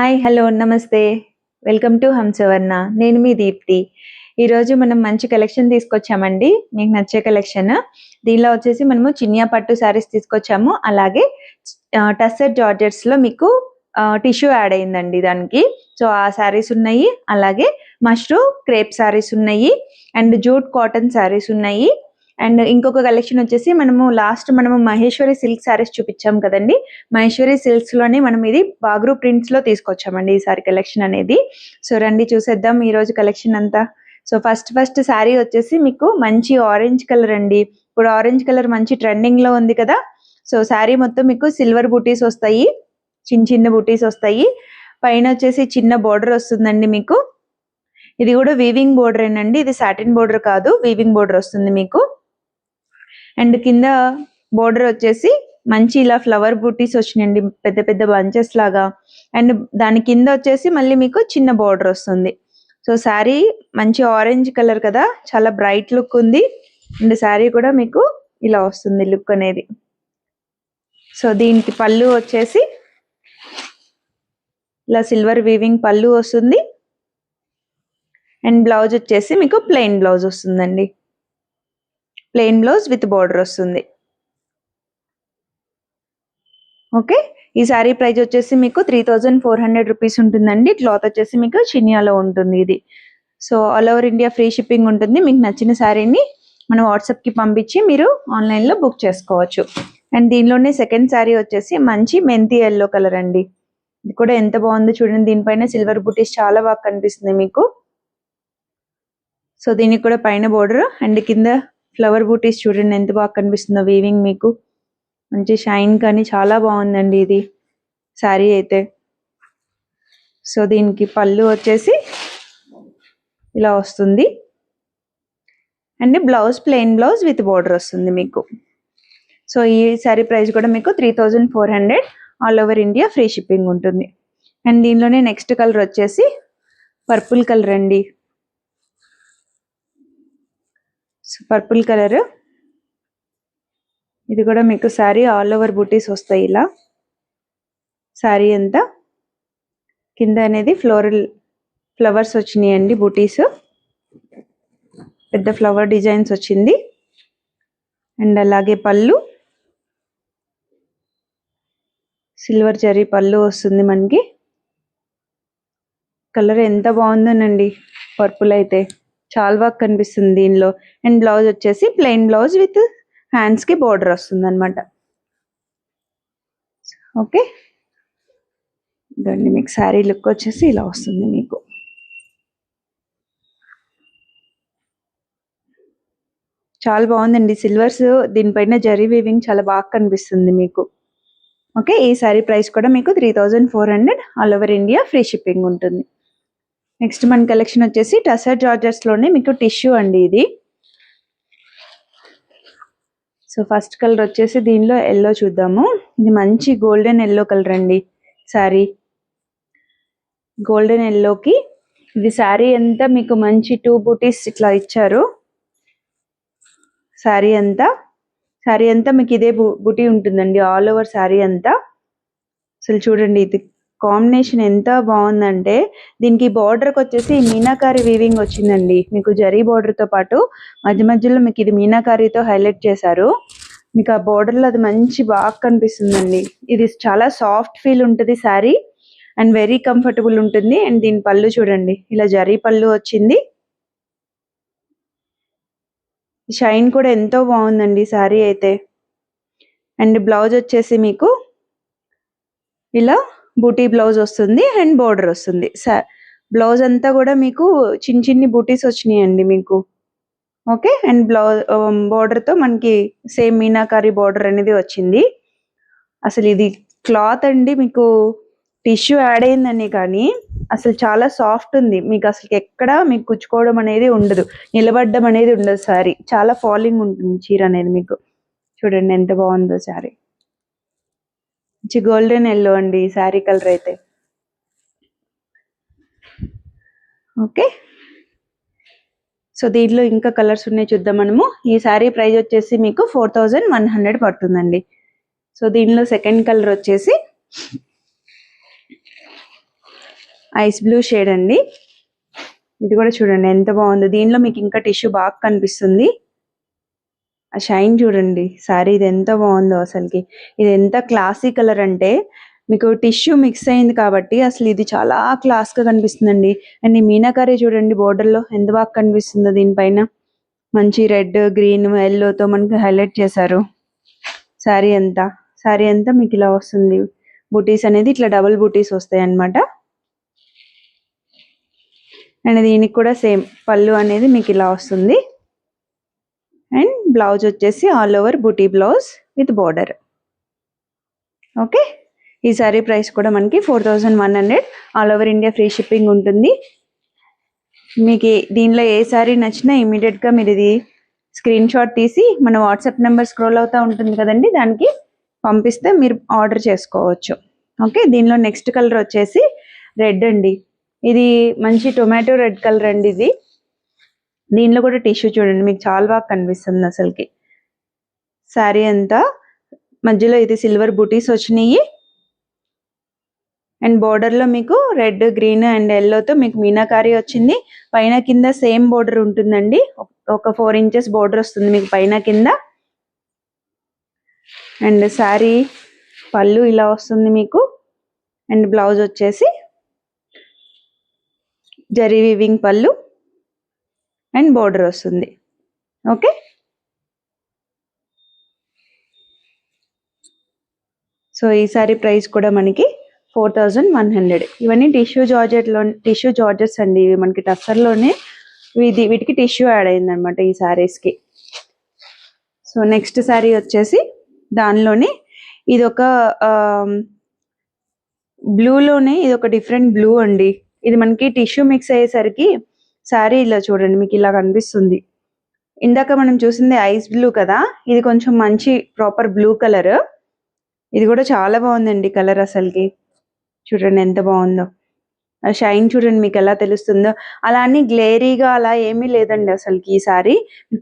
Hi hello నమస్తే welcome to హంసవర్ణ. నేను మీ దీప్తి. ఈరోజు మనం మంచి కలెక్షన్ తీసుకొచ్చామండి, మీకు నచ్చే కలెక్షన్. దీనిలో వచ్చేసి మనము చినియా పట్టు శారీస్ తీసుకొచ్చాము, అలాగే టస్సర్ జార్జెట్స్లో మీకు టిష్యూ యాడ్ అయిందండి దానికి. సో ఆ శారీస్ ఉన్నాయి, అలాగే మష్రూ క్రేప్ శారీస్ ఉన్నాయి, అండ్ జూట్ కాటన్ శారీస్ ఉన్నాయి. అండ్ ఇంకొక కలెక్షన్ వచ్చేసి మనము మహేశ్వరి సిల్క్ శారీస్ చూపించాం కదండి. మహేశ్వరి సిల్క్స్ లోనే మనం ఇది బాగ్రూ ప్రింట్స్ లో తీసుకొచ్చామండి ఈసారి కలెక్షన్ అనేది. సో రండి చూసేద్దాం ఈ రోజు కలెక్షన్ అంతా. సో ఫస్ట్ శారీ వచ్చేసి మీకు మంచి ఆరెంజ్ కలర్ అండి. ఇప్పుడు ఆరెంజ్ కలర్ మంచి ట్రెండింగ్ లో ఉంది కదా. సో శారీ మొత్తం మీకు సిల్వర్ బూటీస్ వస్తాయి, చిన్న బూటీస్ వస్తాయి. పైన వచ్చేసి చిన్న బోర్డర్ వస్తుందండి మీకు. ఇది కూడా వీవింగ్ బోర్డర్ ఏనండి, ఇది సాటిన్ బోర్డర్ కాదు, వీవింగ్ బోర్డర్ వస్తుంది మీకు. అండ్ కింద బోర్డర్ వచ్చేసి మంచి ఇలా ఫ్లవర్ బూటీస్ వచ్చినాయండి, పెద్ద పెద్ద బంచెస్ లాగా. అండ్ దాని కింద వచ్చేసి మళ్ళీ మీకు చిన్న బోర్డర్ వస్తుంది. సో శారీ మంచి ఆరెంజ్ కలర్ కదా, చాలా బ్రైట్ లుక్ ఉంది. అండ్ శారీ కూడా మీకు ఇలా వస్తుంది లుక్ అనేది. సో దీనికి పళ్ళు వచ్చేసి ఇలా సిల్వర్ వీవింగ్ పళ్ళు వస్తుంది. అండ్ బ్లౌజ్ వచ్చేసి మీకు ప్లెయిన్ బ్లౌజ్ వస్తుందండి, ప్లెయిన్ బ్లౌజ్ విత్ బోర్డర్ వస్తుంది. ఓకే, ఈ శారీ ప్రైస్ వచ్చేసి మీకు 3400 రూపీస్ ఉంటుందండి. క్లాత్ వచ్చేసి మీకు చినియాలో ఉంటుంది ఇది. So all over India free shipping ఉంటుంది. మీకు నచ్చిన శారీని మనం వాట్సాప్కి పంపించి మీరు ఆన్లైన్లో బుక్ చేసుకోవచ్చు. అండ్ దీనిలోనే సెకండ్ శారీ వచ్చేసి మంచి మెంతి ఎల్లో కలర్ అండి. ఇది కూడా ఎంత బాగుందో చూడండి, దీనిపైన సిల్వర్ బూటీస్ చాలా బాగా కనిపిస్తుంది మీకు. సో దీనికి కూడా పైన బోర్డర్ అండ్ కింద ఫ్లవర్ బూటీస్ చూడండి ఎంత బాగా కనిపిస్తుందో వీవింగ్ మీకు. మంచి షైన్ కానీ చాలా బాగుందండి ఇది శారీ అయితే. సో దీనికి పళ్ళు వచ్చేసి ఇలా వస్తుంది. And blouse plain blouse with border వస్తుంది మీకు. సో ఈ శారీ ప్రైస్ కూడా మీకు 3400, all over India free shipping ఉంటుంది. అండ్ దీనిలోనే నెక్స్ట్ కలర్ వచ్చేసి పర్పుల్ కలర్ అండి. పర్పుల్ కలర్, ఇది కూడా మీకు శారీ ఆల్ ఓవర్ బూటీస్ వస్తాయి ఇలా. శారీ అంతా కింద అనేది ఫ్లవర్స్ వచ్చినాయండి, బూటీస్ పెద్ద ఫ్లవర్ డిజైన్స్ వచ్చింది. అండ్ అలాగే పళ్ళు సిల్వర్ జరీ పళ్ళు వస్తుంది మనకి. కలర్ ఎంత బాగుందోనండి, పర్పుల్ అయితే చాలా బాగా కనిపిస్తుంది దీనిలో. అండ్ బ్లౌజ్ వచ్చేసి ప్లెయిన్ బ్లౌజ్ విత్ హ్యాండ్స్ కి బోర్డర్ వస్తుంది అనమాట. ఓకే, ఇదండి మీకు శారీ లుక్ వచ్చేసి ఇలా వస్తుంది మీకు. చాలా బాగుందండి, సిల్వర్స్ దీనిపైన జరీ వీవింగ్ చాలా బాగా కనిపిస్తుంది మీకు. ఓకే, ఈ శారీ ప్రైస్ కూడా మీకు 3400, all over India free shipping ఉంటుంది. నెక్స్ట్ మన కలెక్షన్ వచ్చేసి టసర్ జార్జెట్స్ లోనే మీకు టిష్యూ అండి ఇది. సో ఫస్ట్ కలర్ వచ్చేసి దీనిలో ఎల్లో చూద్దాము. ఇది మంచి గోల్డెన్ ఎల్లో కలర్ అండి శారీ. గోల్డెన్ ఎల్లోకి ఇది శారీ అంతా మీకు మంచి 2 బూటీస్ ఇట్లా ఇచ్చారు. శారీ అంతా మీకు ఇదే బూటీ ఉంటుందండి ఆల్ ఓవర్ శారీ అంతా. అసలు చూడండి ఇది కాంబినేషన్ ఎంత బాగుందంటే, దీనికి బార్డర్కి వచ్చేసి మీనాకారి వీవింగ్ వచ్చిందండి మీకు. జరీ బార్డర్తో పాటు మధ్యలో మీకు ఇది మీనాకారితో హైలైట్ చేశారు. మీకు ఆ బార్డర్లో అది మంచి బాగా కనిపిస్తుందండి. ఇది చాలా సాఫ్ట్ ఫీల్ ఉంటుంది శారీ, అండ్ వెరీ కంఫర్టబుల్ ఉంటుంది. అండ్ దీని పళ్ళు చూడండి, ఇలా జరీ పళ్ళు వచ్చింది. షైన్ కూడా ఎంతో బాగుందండి శారీ అయితే. అండ్ బ్లౌజ్ వచ్చేసి మీకు ఇలా బూటీ బ్లౌజ్ వస్తుంది అండ్ బోర్డర్ వస్తుంది. బ్లౌజ్ అంతా కూడా మీకు చిన్ని బూటీస్ వచ్చినాయండి మీకు. ఓకే, అండ్ బ్లౌజ్ బోర్డర్తో మనకి సేమ్ మీనాకారి బోర్డర్ అనేది వచ్చింది. అసలు ఇది క్లాత్ అండి మీకు టిష్యూ యాడ్ అయిందని కానీ అసలు చాలా సాఫ్ట్ ఉంది మీకు. అసలు ఎక్కడ మీకు కుచ్చుకోవడం అనేది ఉండదు, నిలబడ్డం అనేది ఉండదు. శారీ చాలా ఫాలింగ్ ఉంటుంది చీర అనేది మీకు. చూడండి ఎంత బాగుందో శారీ. మంచి గోల్డెన్ ఎల్లో అండి శారీ కలర్ అయితే. ఓకే, సో దీంట్లో ఇంకా కలర్స్ ఉన్నాయి చూద్దాం మనము. ఈ శారీ ప్రైస్ వచ్చేసి మీకు 4100 పడుతుందండి. సో దీనిలో సెకండ్ కలర్ వచ్చేసి ఐస్ బ్లూ షేడ్ అండి. ఇది కూడా చూడండి ఎంత బాగుందో. దీనిలో మీకు ఇంకా టిష్యూ బాగా కనిపిస్తుంది. ఆ షైన్ చూడండి. సారీ ఇది ఎంత బాగుందో అసలుకి. ఇది ఎంత క్లాసీ కలర్ అంటే మీకు టిష్యూ మిక్స్ అయింది కాబట్టి అసలు ఇది చాలా క్లాస్గా కనిపిస్తుందండి. అండ్ ఈ మీనాకారి చూడండి బోర్డర్లో ఎంత బాగా కనిపిస్తుందో. దీనిపైన మంచి రెడ్, గ్రీన్, ఎల్లోతో మనకి హైలైట్ చేశారు. శారీ అంతా మీకు ఇలా వస్తుంది. బూటీస్ అనేది ఇట్లా డబుల్ బూటీస్ వస్తాయి అన్నమాట. అండ్ దీనికి కూడా సేమ్ పళ్ళు అనేది మీకు ఇలా వస్తుంది. అండ్ బ్లౌజ్ వచ్చేసి all over butti blouse with border. Okay, ఈ సారీ ప్రైస్ కూడా మనకి 4100. All over India free shipping ఉంటుంది. మీకు దీనిలో ఏ సారీ నచ్చినా ఇమీడియట్గా మీరు ఇది స్క్రీన్ షాట్ తీసి మన వాట్సాప్ నెంబర్ స్క్రోల్ అవుతూ ఉంటుంది కదండి, దానికి పంపిస్తే మీరు ఆర్డర్ చేసుకోవచ్చు. ఓకే, దీనిలో నెక్స్ట్ కలర్ వచ్చేసి రెడ్ అండి. ఇది మంచి టొమాటో రెడ్ కలర్ అండి. ఇది దీనిలో కూడా టిష్యూ చూడండి మీకు చాలా బాగా కనిపిస్తుంది అసలుకి. శారీ అంతా మధ్యలో ఇది సిల్వర్ బూటీస్ వచ్చినాయి. అండ్ బోర్డర్లో మీకు రెడ్, గ్రీన్ అండ్ ఎల్లోతో మీకు మీనాకారి వచ్చింది. పైన కింద సేమ్ బోర్డర్ ఉంటుందండి. ఒక 4 ఇంచెస్ బోర్డర్ వస్తుంది మీకు పైన కింద. అండ్ శారీ పళ్ళు ఇలా వస్తుంది మీకు. అండ్ బ్లౌజ్ వచ్చేసి జరీ వీవింగ్ పళ్ళు అండ్ బోర్డర్ వస్తుంది. ఓకే, సో ఈ సారీ ప్రైస్ కూడా మనకి 4100. ఇవన్నీ టిష్యూ జార్జెట్స్ అండి. ఇవి మనకి టస్సర్లోనే వీటికి టిష్యూ యాడ్ అయింది అనమాట ఈ శారీస్కి. సో నెక్స్ట్ శారీ వచ్చేసి దానిలోనే ఇది ఒక బ్లూలోనే ఇది ఒక డిఫరెంట్ బ్లూ అండి. ఇది మనకి టిష్యూ మిక్స్ అయ్యేసరికి శారీ ఇలా చూడండి మీకు ఇలా కనిపిస్తుంది. ఇందాక మనం చూసింది ఐస్ బ్లూ కదా, ఇది కొంచెం మంచి ప్రాపర్ బ్లూ కలర్. ఇది కూడా చాలా బాగుందండి కలర్ అసలుకి. చూడండి ఎంత బాగుందో. ఆ షైన్ చూడండి మీకు ఎలా తెలుస్తుందో. అలా అని గ్లేరీగా అలా ఏమీ లేదండి అసలుకి. ఈ సారీ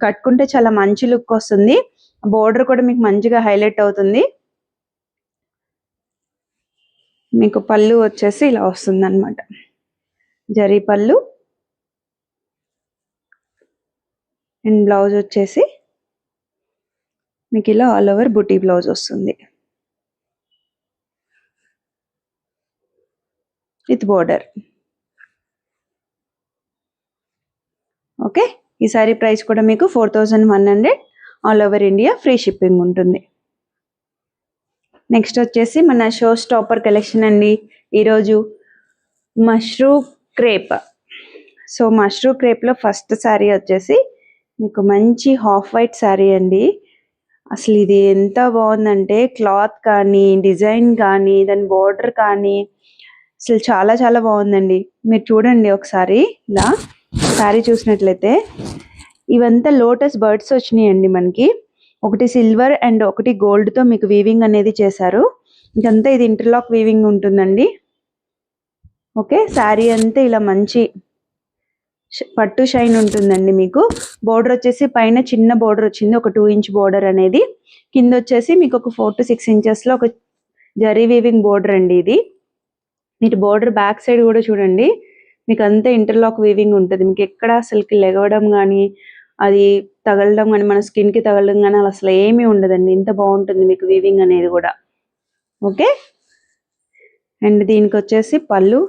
కట్టుకుంటే చాలా మంచి లుక్ వస్తుంది. బోర్డర్ కూడా మీకు మంచిగా హైలైట్ అవుతుంది. మీకు పళ్ళు వచ్చేసి ఇలా వస్తుంది అనమాట, జరీ పళ్ళు. అండ్ బ్లౌజ్ వచ్చేసి మీకు ఇలా ఆల్ ఓవర్ బుటీ బ్లౌజ్ వస్తుంది విత్ బోర్డర్. ఓకే, ఈ సారీ ప్రైస్ కూడా మీకు 4100. All over India free shipping ఉంటుంది. నెక్స్ట్ వచ్చేసి మన షో స్టాపర్ కలెక్షన్ అండి. ఈరోజు మష్రూమ్ క్రేప్. సో మష్రూమ్ క్రేప్లో ఫస్ట్ శారీ వచ్చేసి మీకు మంచి హాఫ్ వైట్ శారీ అండి. అసలు ఇది ఎంత బాగుందంటే క్లాత్ కానీ, డిజైన్ కానీ, దాని బోర్డర్ కానీ అసలు చాలా చాలా బాగుందండి. మీరు చూడండి ఒకసారి ఇలా శారీ చూసినట్లయితే ఇవంతా లోటస్ బర్డ్స్ వచ్చినాయండి మనకి. ఒకటి సిల్వర్ అండ్ ఒకటి గోల్డ్తో మీకు వీవింగ్ అనేది చేశారు. ఇదంతా ఇది ఇంటర్లాక్ వీవింగ్ ఉంటుందండి. ఓకే, శారీ అంతా ఇలా మంచి పట్టు షైన్ ఉంటుందండి మీకు. బోర్డర్ వచ్చేసి పైన చిన్న బోర్డర్ వచ్చింది, ఒక 2 ఇంచ్ బోర్డర్ అనేది. కింద వచ్చేసి మీకు ఒక 4 to 6 ఇంచెస్లో ఒక జరీ వీవింగ్ బోర్డర్ అండి. ఇది మీరు బోర్డర్ బ్యాక్ సైడ్ కూడా చూడండి మీకు అంతా ఇంటర్లాక్ వీవింగ్ ఉంటుంది. మీకు ఎక్కడ అసలుకి లెగవడం కానీ, అది తగలడం కానీ, మన స్కిన్కి తగలడం కానీ అలా అసలు ఏమీ ఉండదండి. ఇంత బాగుంటుంది మీకు వీవింగ్ అనేది కూడా. ఓకే, అండ్ దీనికి వచ్చేసి పళ్ళు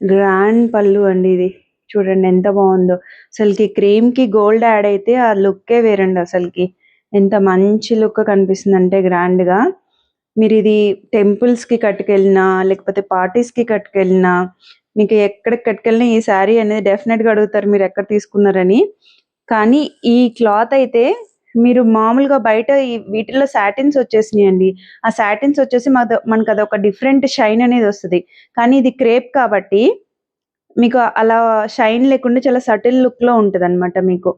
గ్రాండ్ పళ్ళు అండి. ఇది చూడండి ఎంత బాగుందో అసలుకి. క్రీమ్కి గోల్డ్ యాడ్ అయితే ఆ లుక్కే వేరండి అసలుకి. ఎంత మంచి లుక్ కనిపిస్తుంది అంటే గ్రాండ్గా. మీరు ఇది టెంపుల్స్కి కట్టుకెళ్ళినా లేకపోతే పార్టీస్కి కట్టుకెళ్ళినా, మీకు ఎక్కడికి కట్టుకెళ్ళినా ఈ శారీ అనేది డెఫినెట్గా అడుగుతారు మీరు ఎక్కడ తీసుకున్నారని. కానీ ఈ క్లాత్ అయితే మీరు మామూలుగా బయట వీటిల్లో సాటిన్స్ వచ్చేసినాయండి. ఆ సాటిన్స్ వచ్చేసి మనకు అదొక డిఫరెంట్ షైన్ అనేది వస్తుంది. కానీ ఇది క్రేప్ కాబట్టి మీకు అలా షైన్ లేకుండా చాలా సటిల్ లుక్లో ఉంటుంది అనమాట మీకు.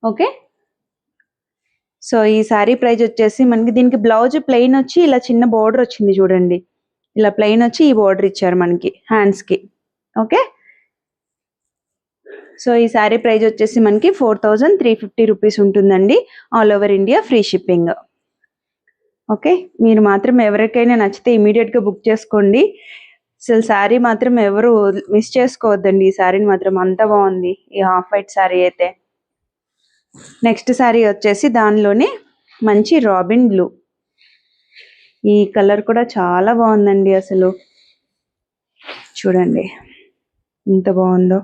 ఓకే, సో ఈ శారీ ప్రైస్ వచ్చేసి మనకి దీనికి బ్లౌజ్ ప్లెయిన్ వచ్చి ఇలా చిన్న బోర్డర్ వచ్చింది చూడండి. ఇలా ప్లెయిన్ వచ్చి ఈ బోర్డర్ ఇచ్చారు మనకి హ్యాండ్స్కి. ఓకే, సో ఈ శారీ ప్రైస్ వచ్చేసి మనకి 4350 రూపీస్ ఉంటుందండి. All over India free shipping. Okay, మీరు మాత్రం ఎవరికైనా నచ్చితే ఇమీడియట్గా బుక్ చేసుకోండి. అసలు శారీ మాత్రం ఎవరు మిస్ చేసుకోవద్దండి. ఈ శారీని మాత్రం అంత బాగుంది ఈ హాఫ్ వైట్ శారీ అయితే. నెక్స్ట్ శారీ వచ్చేసి దానిలోనే మంచి రాబిన్ బ్లూ. ఈ కలర్ కూడా చాలా బాగుందండి. అసలు చూడండి ఎంత బాగుందో.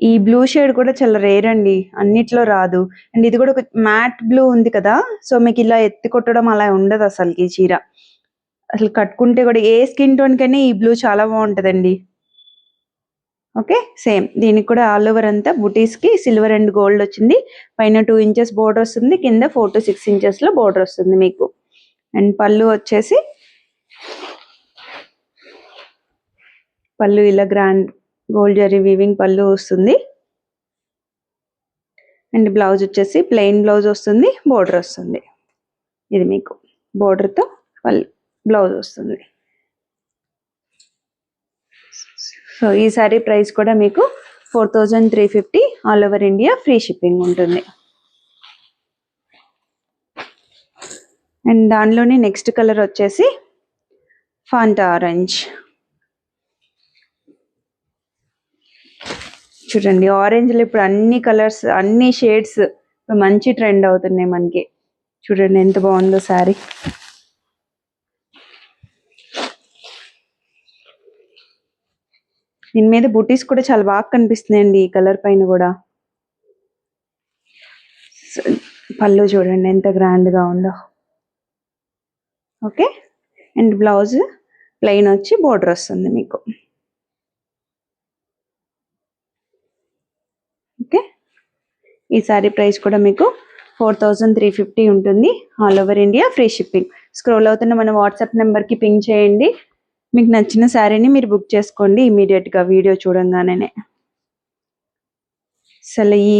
ఈ బ్లూ షేడ్ కూడా చాలా రేర్ అండి, అన్నిట్లో రాదు. అండ్ ఇది కూడా ఒక మ్యాట్ బ్లూ ఉంది కదా, సో మీకు ఇలా ఎత్తి కొట్టడం అలా ఉండదు అసలుకి. ఈ చీర అసలు కట్టుకుంటే కూడా ఏ స్కిన్ టోన్ కన్నా ఈ బ్లూ చాలా బాగుంటుందండి. ఓకే, సేమ్ దీనికి కూడా ఆల్ ఓవర్ అంతా బుటీస్కి సిల్వర్ అండ్ గోల్డ్ వచ్చింది. పైన 2 ఇంచెస్ బోర్డర్ వస్తుంది, కింద 4 to 6 ఇంచెస్లో బోర్డర్ వస్తుంది మీకు. అండ్ పళ్ళు వచ్చేసి పళ్ళు ఇలా గ్రాండ్ గోల్డ్ జరీ వీవింగ్ పళ్ళు వస్తుంది. అండ్ బ్లౌజ్ వచ్చేసి ప్లెయిన్ బ్లౌజ్ వస్తుంది, బోర్డర్ వస్తుంది. ఇది మీకు బోర్డర్తో పళ్ళు బ్లౌజ్ వస్తుంది. సో ఈ సారీ ప్రైస్ కూడా మీకు 4350 all over India, free shipping ఉంటుంది. అండ్ దానిలోనే నెక్స్ట్ కలర్ వచ్చేసి ఫాంటా ఆరెంజ్. చూడండి ఆరెంజ్లో ఇప్పుడు అన్ని కలర్స్ అన్ని షేడ్స్ మంచి ట్రెండ్ అవుతున్నాయి మనకి. చూడండి ఎంత బాగుందో శారీ. దీని మీద బుటీస్ కూడా చాలా బాగా కనిపిస్తున్నాయండి ఈ కలర్ పైన కూడా. పళ్ళు చూడండి ఎంత గ్రాండ్గా ఉందో. ఓకే, అండ్ బ్లౌజ్ ప్లెయిన్ వచ్చి బోర్డర్ వస్తుంది మీకు. ఓకే, ఈ సారీ ప్రైస్ కూడా మీకు 4350 ఉంటుంది all over India, free shipping. Scroll అవుతున్న మన వాట్సాప్ నెంబర్కి పింక్ చేయండి. మీకు నచ్చిన శారీని మీరు బుక్ చేసుకోండి ఇమీడియట్గా వీడియో చూడంగానే. అసలు ఈ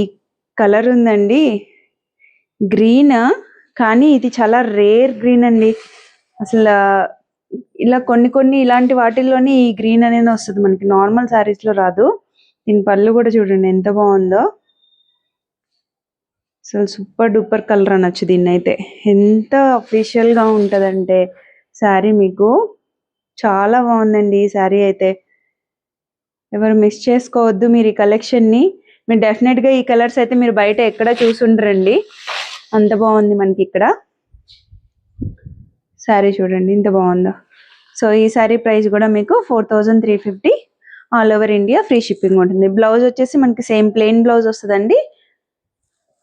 కలర్ ఉందండి గ్రీన్, కానీ ఇది చాలా రేర్ గ్రీన్ అండి. అసలు ఇలా కొన్ని ఇలాంటి వాటిల్లోనే ఈ గ్రీన్ అనేది వస్తుంది మనకి, నార్మల్ శారీస్లో రాదు. దీని పళ్ళు కూడా చూడండి ఎంత బాగుందో. అసలు సూపర్ డూపర్ కలర్ అనొచ్చు దీన్ని అయితే. ఎంత అఫీషియల్గా ఉంటుందంటే శారీ మీకు చాలా బాగుందండి ఈ శారీ అయితే. ఎవరు మిస్ చేసుకోవద్దు మీరు ఈ కలెక్షన్ని. మీరు డెఫినెట్గా ఈ కలర్స్ అయితే మీరు బయట ఎక్కడ చూసుండ్రండి, అంత బాగుంది మనకి ఇక్కడ. శారీ చూడండి ఎంత బాగుందో. సో ఈ శారీ ప్రైస్ కూడా మీకు 4350 all over India, free shipping ఉంటుంది. బ్లౌజ్ వచ్చేసి మనకి సేమ్ ప్లెయిన్ బ్లౌజ్ వస్తుందండి,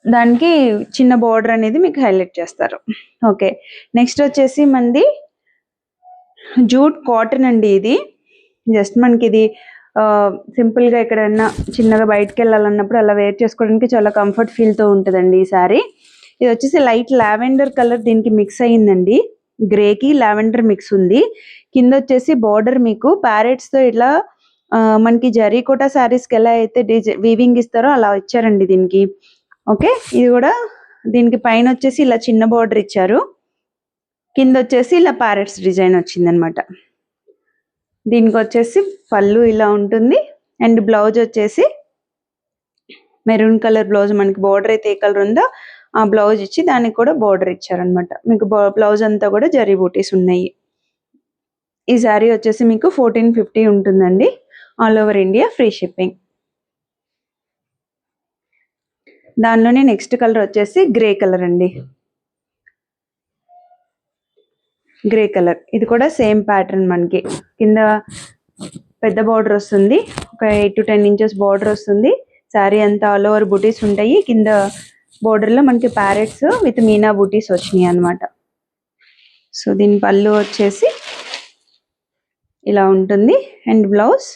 దానికి చిన్న బోర్డర్ అనేది మీకు హైలైట్ చేస్తారు. ఓకే, నెక్స్ట్ వచ్చేసి మనది జూట్ కాటన్ అండి. ఇది జస్ట్ మనకి ఇది సింపుల్గా ఎక్కడన్నా చిన్నగా బయటకు వెళ్ళాలన్నప్పుడు అలా వేర్ చేసుకోవడానికి చాలా కంఫర్ట్ ఫీల్తో ఉంటుందండి ఈ శారీ. ఇది వచ్చేసి లైట్ లావెండర్ కలర్ దీనికి మిక్స్ అయ్యిందండి, గ్రేకి లావెండర్ మిక్స్ ఉంది. కింద వచ్చేసి బార్డర్ మీకు ప్యారెట్స్తో ఇట్లా మనకి జరీకోటా శారీస్కి ఎలా అయితే వీవింగ్ ఇస్తారో అలా ఇచ్చారండి దీనికి. ఓకే, ఇది కూడా దీనికి పైన వచ్చేసి ఇలా చిన్న బార్డర్ ఇచ్చారు, కింద వచ్చేసి ఇలా ప్యారెట్స్ డిజైన్ వచ్చిందనమాట. దీనికి వచ్చేసి పళ్ళు ఇలా ఉంటుంది. అండ్ బ్లౌజ్ వచ్చేసి మెరూన్ కలర్ బ్లౌజ్, మనకి బార్డర్ అయితే ఏ కలర్ ఉందో ఆ బ్లౌజ్ ఇచ్చి దానికి కూడా బార్డర్ ఇచ్చారనమాట. మీకు బ్లౌజ్ అంతా కూడా జరీ బూటీస్ ఉన్నాయి. ఈ శారీ వచ్చేసి మీకు 1450 ఉంటుందండి all over India, free shipping. దానిలోనే నెక్స్ట్ కలర్ వచ్చేసి గ్రే కలర్ అండి. గ్రే కలర్, ఇది కూడా సేమ్ ప్యాటర్న్ మనకి. కింద పెద్ద బార్డర్ వస్తుంది, ఒక 8 to 10 ఇంచెస్ బార్డర్ వస్తుంది. శారీ అంతా ఆల్ ఓవర్ బూటీస్ ఉంటాయి. కింద బోర్డర్లో మనకి ప్యారెట్స్ విత్ మీనా బూటీస్ వచ్చినాయి అనమాట. సో దీని పళ్ళు వచ్చేసి ఇలా ఉంటుంది, అండ్ బ్లౌజ్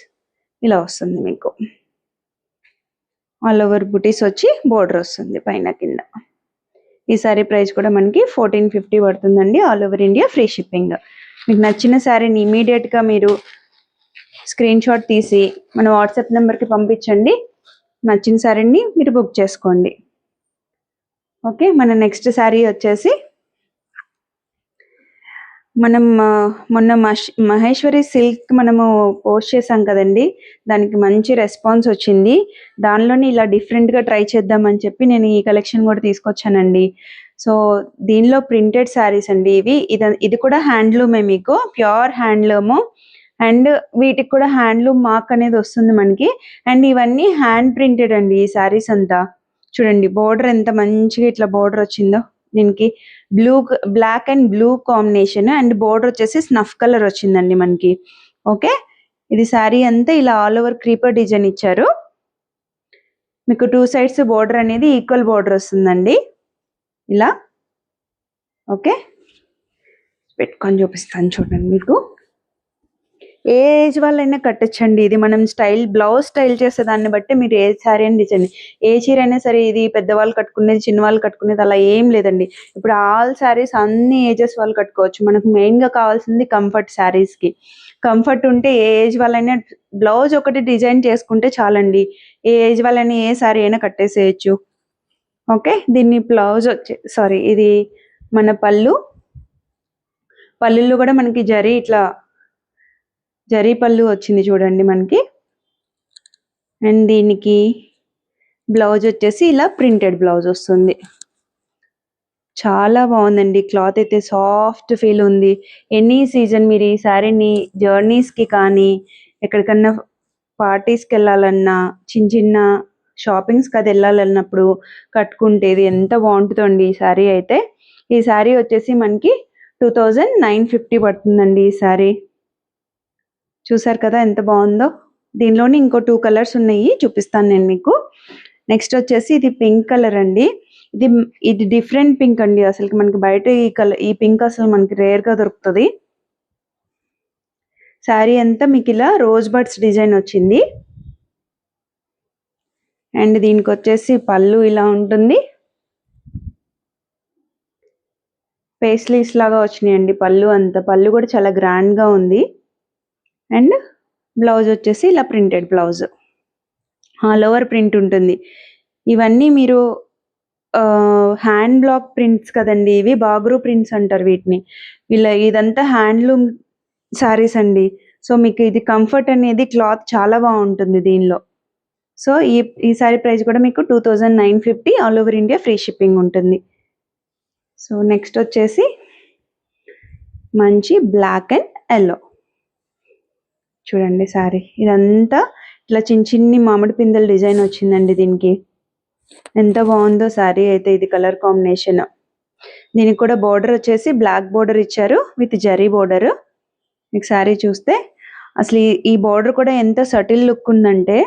ఇలా వస్తుంది మీకు. ఆల్ ఓవర్ బూటీస్ వచ్చి బోర్డర్ వస్తుంది పైన కింద. ఈ శారీ ప్రైస్ కూడా మనకి 1450 పడుతుందండి all over India, free shipping. మీకు నచ్చిన శారీని ఇమీడియట్గా మీరు స్క్రీన్ షాట్ తీసి మన వాట్సాప్ నెంబర్కి పంపించండి. నచ్చిన శారీని మీరు బుక్ చేసుకోండి. ఓకే, మన నెక్స్ట్ శారీ వచ్చేసి మనం మొన్న మహేశ్వరి సిల్క్ మనము పోస్ట్ చేసాం కదండి, దానికి మంచి రెస్పాన్స్ వచ్చింది. దానిలోనే ఇలా డిఫరెంట్గా ట్రై చేద్దామని చెప్పి నేను ఈ కలెక్షన్ కూడా తీసుకొచ్చానండి. సో దీనిలో ప్రింటెడ్ శారీస్ అండి ఇవి. ఇది కూడా హ్యాండ్లూమే, మీకు ప్యూర్ హ్యాండ్లూము. అండ్ వీటికి కూడా హ్యాండ్లూమ్ మార్క్ అనేది వస్తుంది మనకి. అండ్ ఇవన్నీ హ్యాండ్ ప్రింటెడ్ అండి ఈ శారీస్ అంతా. చూడండి బోర్డర్ ఎంత మంచిగా ఇట్లా బోర్డర్ వచ్చిందో. దీనికి black and blue combination and border వచ్చేసి స్నఫ్ కలర్ వచ్చిందండి మనకి. ఓకే, ఇది శారీ అంతా ఇలా ఆల్ ఓవర్ క్రీపర్ డిజైన్ ఇచ్చారు. మీకు 2 సైడ్స్ బోర్డర్ అనేది ఈక్వల్ బోర్డర్ వస్తుందండి ఇలా. ఓకే, పెట్టుకొని చూపిస్తాను చూడండి. మీకు ఏ ఏజ్ వాళ్ళైనా కట్టచ్చండి ఇది. మనం బ్లౌజ్ స్టైల్ చేసే దాన్ని బట్టి మీరు ఏ శారీ అని డిజైన్, ఏ చీర అయినా సరే, ఇది పెద్దవాళ్ళు కట్టుకునేది, చిన్న వాళ్ళు కట్టుకునేది అలా ఏం లేదండి. ఇప్పుడు ఆల్ శారీస్ అన్ని ఏజెస్ వాళ్ళు కట్టుకోవచ్చు. మనకు మెయిన్ గా కావాల్సింది కంఫర్ట్. శారీస్ కి కంఫర్ట్ ఉంటే ఏ ఏజ్ వాళ్ళైనా బ్లౌజ్ ఒకటి డిజైన్ చేసుకుంటే చాలండి. ఏ ఏజ్ వాళ్ళైనా ఏ శారీ అయినా కట్టేసేయచ్చు. ఓకే, దీన్ని బ్లౌజ్ ఇది మన పళ్ళులో కూడా మనకి జరీ పళ్ళు వచ్చింది చూడండి మనకి. అండ్ దీనికి బ్లౌజ్ వచ్చేసి ఇలా ప్రింటెడ్ బ్లౌజ్ వస్తుంది. చాలా బాగుందండి. క్లాత్ అయితే సాఫ్ట్ ఫీల్ ఉంది. ఎనీ సీజన్ మీరు ఈ శారీని జర్నీస్కి కానీ, ఎక్కడికన్నా పార్టీస్కి వెళ్ళాలన్నా, చిన్న షాపింగ్స్కి అది వెళ్ళాలన్నప్పుడు కట్టుకుంటే ఇది ఎంత బాగుంటుందండి ఈ శారీ అయితే. ఈ శారీ వచ్చేసి మనకి 2950 పడుతుందండి ఈ శారీ. చూసారు కదా ఎంత బాగుందో. దీనిలోని ఇంకో 2 కలర్స్ ఉన్నాయి, చూపిస్తాను నేను మీకు. నెక్స్ట్ వచ్చేసి ఇది పింక్ కలర్ అండి. ఇది డిఫరెంట్ పింక్ అండి. అసలు మనకి బయట ఈ పింక్ అసలు మనకి రేర్ గా దొరుకుతుంది. శారీ అంతా మీకు ఇలా రోజ్ బర్డ్స్ డిజైన్ వచ్చింది. అండ్ దీనికి వచ్చేసి పళ్ళు ఇలా ఉంటుంది. పేస్లీస్ లాగా వచ్చినాయండి పళ్ళు కూడా చాలా గ్రాండ్ గా ఉంది. అండ్ బ్లౌజ్ వచ్చేసి ఇలా printed blouse, all over print ఉంటుంది. ఇవన్నీ మీరు హ్యాండ్ బ్లాక్ ప్రింట్స్ కదండి, ఇవి బాగ్రూ ప్రింట్స్ అంటారు వీటిని. ఇదంతా హ్యాండ్లూమ్ శారీస్ అండి. సో మీకు ఇది కంఫర్ట్ అనేది క్లాత్ చాలా బాగుంటుంది దీనిలో. సో ఈ శారీ ప్రైస్ కూడా మీకు 2950, all over India free shipping ఉంటుంది. సో నెక్స్ట్ వచ్చేసి మంచి బ్లాక్ అండ్ ఎల్లో. చూడండి శారీ ఇదంతా ఇట్లా చిన్ని మామిడి పిందెల డిజైన్ వచ్చిందండి. దీనికి ఎంత బాగుందో శారీ అయితే. ఇది కలర్ కాంబినేషన్. దీనికి కూడా బోర్డర్ వచ్చేసి బ్లాక్ బోర్డర్ ఇచ్చారు విత్ జరీ బోర్డర్. మీకు శారీ చూస్తే అసలు ఈ బోర్డర్ కూడా ఎంత సటిల్ లుక్ ఉందంటే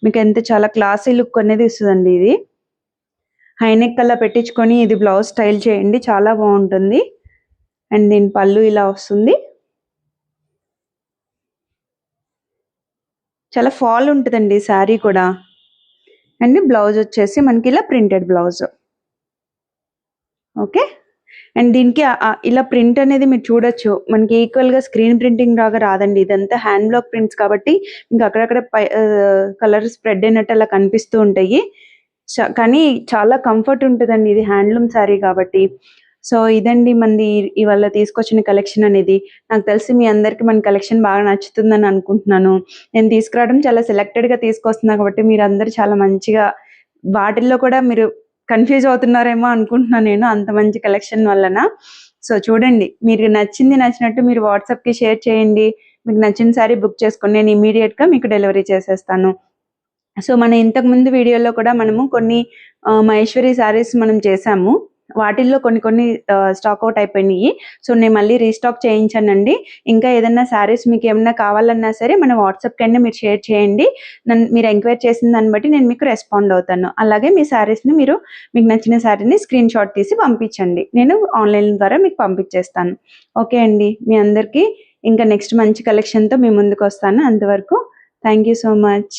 మీకు చాలా క్లాసీ లుక్ అనేది ఇస్తుందండి. ఇది హైనెక్ కల్లా పెట్టించుకొని ఇది బ్లౌజ్ స్టైల్ చేయండి, చాలా బాగుంటుంది. అండ్ దీని పళ్ళు ఇలా వస్తుంది. చాలా ఫాల్ ఉంటుందండి శారీ కూడా. అండ్ బ్లౌజ్ వచ్చేసి మనకి ఇలా ప్రింటెడ్ బ్లౌజ్. ఓకే, అండ్ దీనికి ఇలా ప్రింట్ అనేది మీరు చూడొచ్చు. మనకి ఈక్వల్ గా స్క్రీన్ ప్రింటింగ్ లాగా రాదండి. ఇదంతా హ్యాండ్ బ్లాక్ ప్రింట్స్ కాబట్టి ఇంకా అక్కడక్కడ కలర్ స్ప్రెడ్ అయినట్టు అలా కనిపిస్తూ ఉంటాయి. కానీ చాలా కంఫర్ట్ ఉంటుందండి ఇది హ్యాండ్లూమ్ శారీ కాబట్టి. సో ఇదండి మంది ఇవాళ తీసుకొచ్చిన కలెక్షన్ అనేది. నాకు తెలిసి మీ అందరికి మన కలెక్షన్ బాగా నచ్చుతుందని అనుకుంటున్నాను. నేను తీసుకురావడం చాలా సెలెక్టెడ్ గా తీసుకొస్తున్నా కాబట్టి మీరు అందరు చాలా మంచిగా, వాటిల్లో కూడా మీరు కన్ఫ్యూజ్ అవుతున్నారేమో అనుకుంటున్నాను నేను, అంత మంచి కలెక్షన్ వలన. సో చూడండి, మీరు నచ్చినట్టు మీరు వాట్సాప్ కి షేర్ చేయండి. మీకు నచ్చిన శారీ బుక్ చేసుకొని నేను ఇమీడియట్ గా మీకు డెలివరీ చేసేస్తాను. సో మన ఇంతకు ముందు వీడియోలో కూడా మనము కొన్ని మహేశ్వరి శారీస్ మనం చేసాము. వాటిల్లో కొన్ని స్టాక్ అవుట్ అయిపోయినాయి. సో నేను మళ్ళీ రీస్టాక్ చేయించానండి. ఇంకా ఏదైనా శారీస్ మీకు ఏమైనా కావాలన్నా సరే మన వాట్సాప్ కన్నా మీరు షేర్ చేయండి. మీరు ఎంక్వైరీ చేసిన దాన్ని బట్టి నేను మీకు రెస్పాండ్ అవుతాను. అలాగే మీ శారీస్ని మీకు నచ్చిన శారీని స్క్రీన్ షాట్ తీసి పంపించండి, నేను ఆన్లైన్ ద్వారా మీకు పంపించేస్తాను. ఓకే అండి, మీ అందరికీ ఇంకా నెక్స్ట్ మంచి కలెక్షన్తో మీ ముందుకు వస్తాను. అంతవరకు థ్యాంక్ యూ సో మచ్.